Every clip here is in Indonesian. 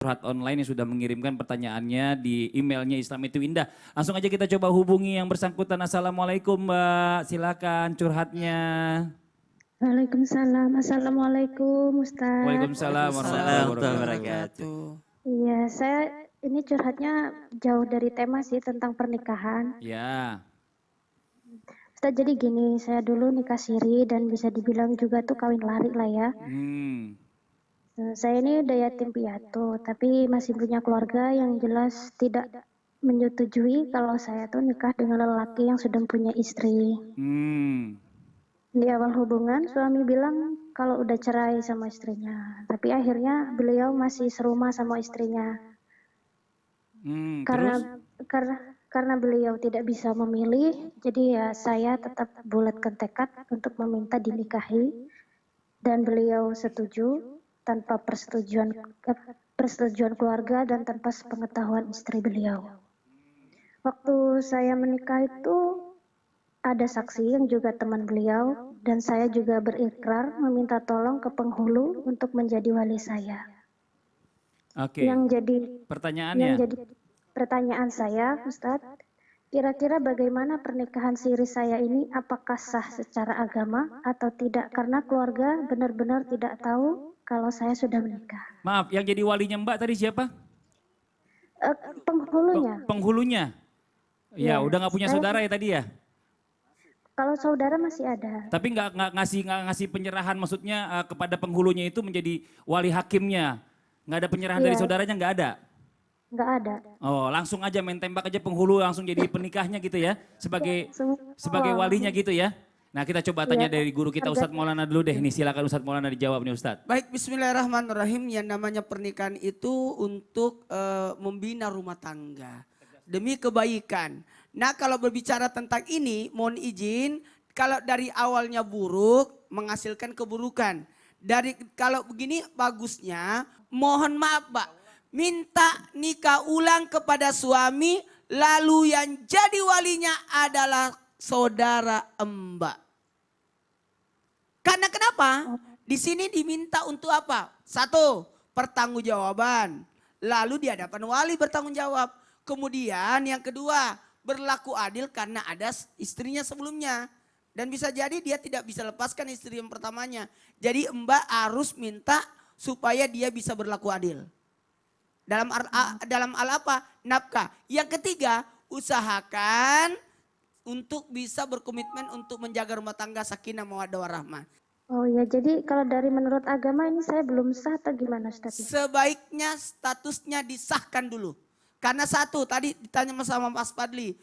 curhat online yang sudah mengirimkan pertanyaannya di emailnya Islam itu Indah. Langsung aja kita coba hubungi yang bersangkutan. Assalamualaikum Mbak, silakan curhatnya. Waalaikumsalam. Assalamualaikum Ustadz. Waalaikumsalam warahmatullahi Waalaikumsalam warahmatullahi wabarakatuh. wabarakatuh. Iya, saya ini curhatnya jauh dari tema sih tentang pernikahan. Ya, Ustadz, jadi gini, saya dulu nikah siri dan bisa dibilang juga tuh kawin lari lah ya. Saya ini udah yatim piatu, tapi masih punya keluarga yang jelas tidak menyetujui kalau saya tuh nikah dengan lelaki yang sudah punya istri. Di awal hubungan, suami bilang kalau udah cerai sama istrinya, tapi akhirnya beliau masih serumah sama istrinya. Terus? Karena beliau tidak bisa memilih, jadi ya saya tetap bulatkan tekad untuk meminta dinikahi, dan beliau setuju tanpa persetujuan keluarga dan tanpa sepengetahuan istri beliau. Waktu saya menikah itu ada saksi yang juga teman beliau, dan saya juga berikrar meminta tolong ke penghulu untuk menjadi wali saya. Oke. Yang jadi pertanyaan saya, Ustadz, kira-kira bagaimana pernikahan siri saya ini, apakah sah secara agama atau tidak? Karena keluarga benar-benar tidak tahu kalau saya sudah menikah. Maaf, yang jadi walinya Mbak tadi siapa? Penghulunya. Penghulunya? Ya, udah nggak punya saudara ya tadi ya? Kalau saudara masih ada. Tapi nggak ngasih penyerahan, maksudnya kepada penghulunya itu menjadi wali hakimnya. Nggak ada penyerahan dari saudaranya, nggak ada? Nggak ada. Oh, langsung aja main tembak aja penghulu langsung jadi penikahnya gitu ya? Sebagai walinya gitu ya? Nah, kita coba tanya dari guru kita Ustadz Maulana dulu deh. Nih silakan Ustadz Maulana dijawab nih Ustadz. Baik, bismillahirrahmanirrahim. Yang namanya pernikahan itu untuk membina rumah tangga demi kebaikan. Nah, kalau berbicara tentang ini, mohon izin, kalau dari awalnya buruk menghasilkan keburukan. Kalau begini bagusnya, mohon maaf Pak, minta nikah ulang kepada suami, lalu yang jadi walinya adalah saudara Mbak. Karena kenapa? Di sini diminta untuk apa? Satu, pertanggungjawaban. Lalu di hadapan wali bertanggung jawab. Kemudian yang kedua, berlaku adil karena ada istrinya sebelumnya. Dan bisa jadi dia tidak bisa lepaskan istri yang pertamanya. Jadi Mbak harus minta supaya dia bisa berlaku adil. Dalam hal apa? Nafkah. Yang ketiga, usahakan untuk bisa berkomitmen untuk menjaga rumah tangga sakinah mawaddah warahmah. Oh ya, jadi kalau dari menurut agama ini saya belum sah atau gimana Ustaz? Sebaiknya statusnya disahkan dulu. Karena satu, tadi ditanya sama Mas Fadli,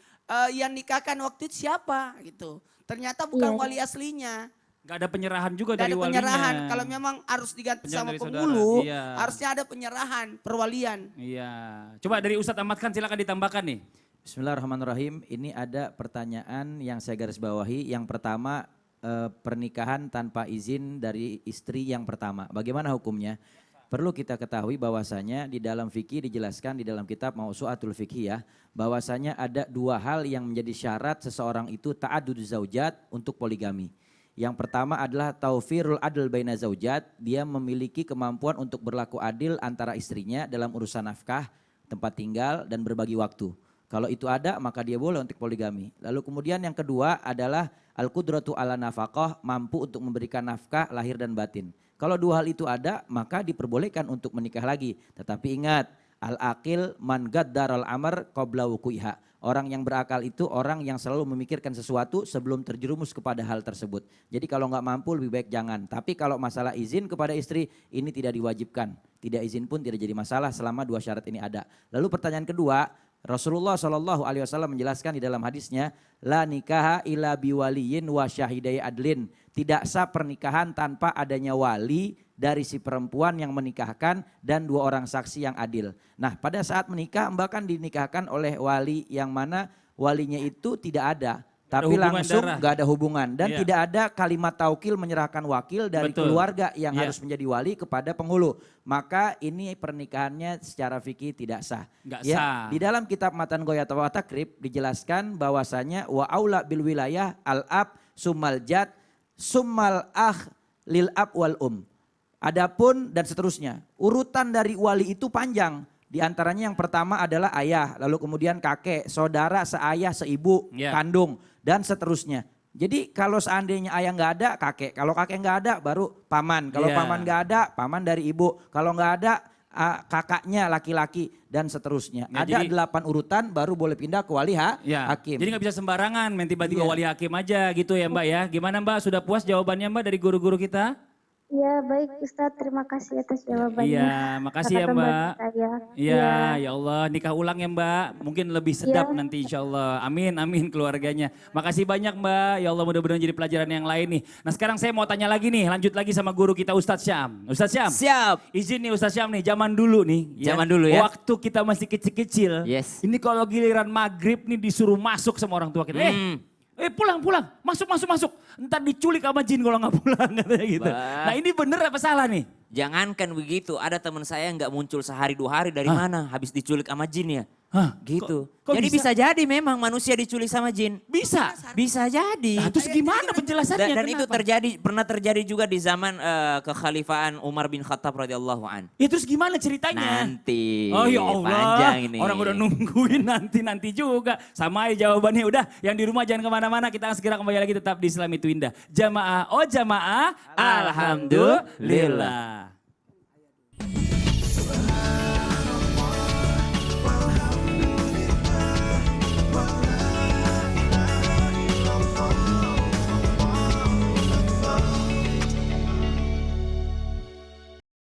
yang nikahkan waktu itu siapa gitu. Ternyata bukan wali aslinya. Gak ada penyerahan juga dari walinya. Gak ada penyerahan, kalau memang harus diganti sama penghulu, harusnya ada penyerahan, perwalian. Iya, coba dari Ustadz Ahmad Khan silakan ditambahkan nih. Bismillahirrahmanirrahim. Ini ada pertanyaan yang saya garis bawahi. Yang pertama, pernikahan tanpa izin dari istri yang pertama. Bagaimana hukumnya? Perlu kita ketahui bahwasanya di dalam fikih dijelaskan di dalam kitab Mausu'atul Fiqh ya, bahwasanya ada dua hal yang menjadi syarat seseorang itu ta'addud zaujat untuk poligami. Yang pertama adalah taufirul adl baina zaujat, dia memiliki kemampuan untuk berlaku adil antara istrinya dalam urusan nafkah, tempat tinggal dan berbagi waktu. Kalau itu ada maka dia boleh untuk poligami. Lalu kemudian yang kedua adalah al-qudratu ala nafaqah, mampu untuk memberikan nafkah lahir dan batin. Kalau dua hal itu ada maka diperbolehkan untuk menikah lagi. Tetapi ingat, al-aqil man gaddaral amr qabla wuku'iha. Orang yang berakal itu orang yang selalu memikirkan sesuatu sebelum terjerumus kepada hal tersebut. Jadi kalau nggak mampu lebih baik jangan. Tapi kalau masalah izin kepada istri ini tidak diwajibkan. Tidak izin pun tidak jadi masalah selama dua syarat ini ada. Lalu pertanyaan kedua, Rasulullah SAW menjelaskan di dalam hadisnya, la nikaha illa biwaliyin wa syahidai adlin. Tidak sah pernikahan tanpa adanya wali dari si perempuan yang menikahkan dan dua orang saksi yang adil. Nah, pada saat menikah Mbak kan dinikahkan oleh wali yang mana walinya itu tidak ada. Tapi langsung gak ada hubungan dan tidak ada kalimat taukil menyerahkan wakil dari keluarga yang harus menjadi wali kepada penghulu. Maka ini pernikahannya secara fikih tidak sah. Sah. Di dalam kitab Matan Ghoyat wa Takrib dijelaskan bahwasanya wa aula bil wilayah al ab summal jad summal akh lil ab wal Adapun dan seterusnya. Urutan dari wali itu panjang. Di antaranya yang pertama adalah ayah, lalu kemudian kakek, saudara, seayah, seibu, kandung, dan seterusnya. Jadi kalau seandainya ayah nggak ada, kakek. Kalau kakek nggak ada, baru paman. Kalau paman nggak ada, paman dari ibu. Kalau nggak ada, kakaknya laki-laki, dan seterusnya. Ada 8 urutan, baru boleh pindah ke wali hakim. Jadi nggak bisa sembarangan main tiba-tiba wali hakim aja gitu ya Mbak ya. Gimana Mbak, sudah puas jawabannya Mbak dari guru-guru kita? Ya baik Ustadz, terima kasih atas jawabannya. Iya, makasih ya Mbak. Iya, ya Allah, nikah ulang ya Mbak. Mungkin lebih sedap nanti insya Allah. Amin, amin keluarganya. Makasih banyak Mbak. Ya Allah, mudah-mudahan jadi pelajaran yang lain nih. Nah sekarang saya mau tanya lagi nih, lanjut lagi sama guru kita Ustadz Syam. Ustadz Syam. Siap. Izin nih Ustadz Syam nih, zaman dulu nih. Zaman dulu ya. Waktu kita masih kecil-kecil. Yes. Ini kalau giliran maghrib nih disuruh masuk sama orang tua kita. Pulang, masuk. Ntar diculik sama jin kalau nggak pulang katanya gitu. Nah ini bener apa salah nih? Jangankan begitu, ada teman saya nggak muncul sehari 2 hari dari mana habis diculik sama jin ya. Gitu. Kok Jadi bisa jadi memang manusia diculik sama jin. Bisa? Bisa jadi. Nah, terus gimana penjelasannya? Dan itu pernah terjadi juga di zaman kekhalifahan Umar bin Khattab radhiyallahu an. Ya terus gimana ceritanya? Nanti. Oh ya Allah, Panjang ini. orang udah nungguin nanti juga. Sama aja jawabannya, udah yang di rumah jangan kemana-mana, kita akan segera kembali lagi tetap di Islam Itu Indah. Jamaah, oh jamaah, alhamdulillah.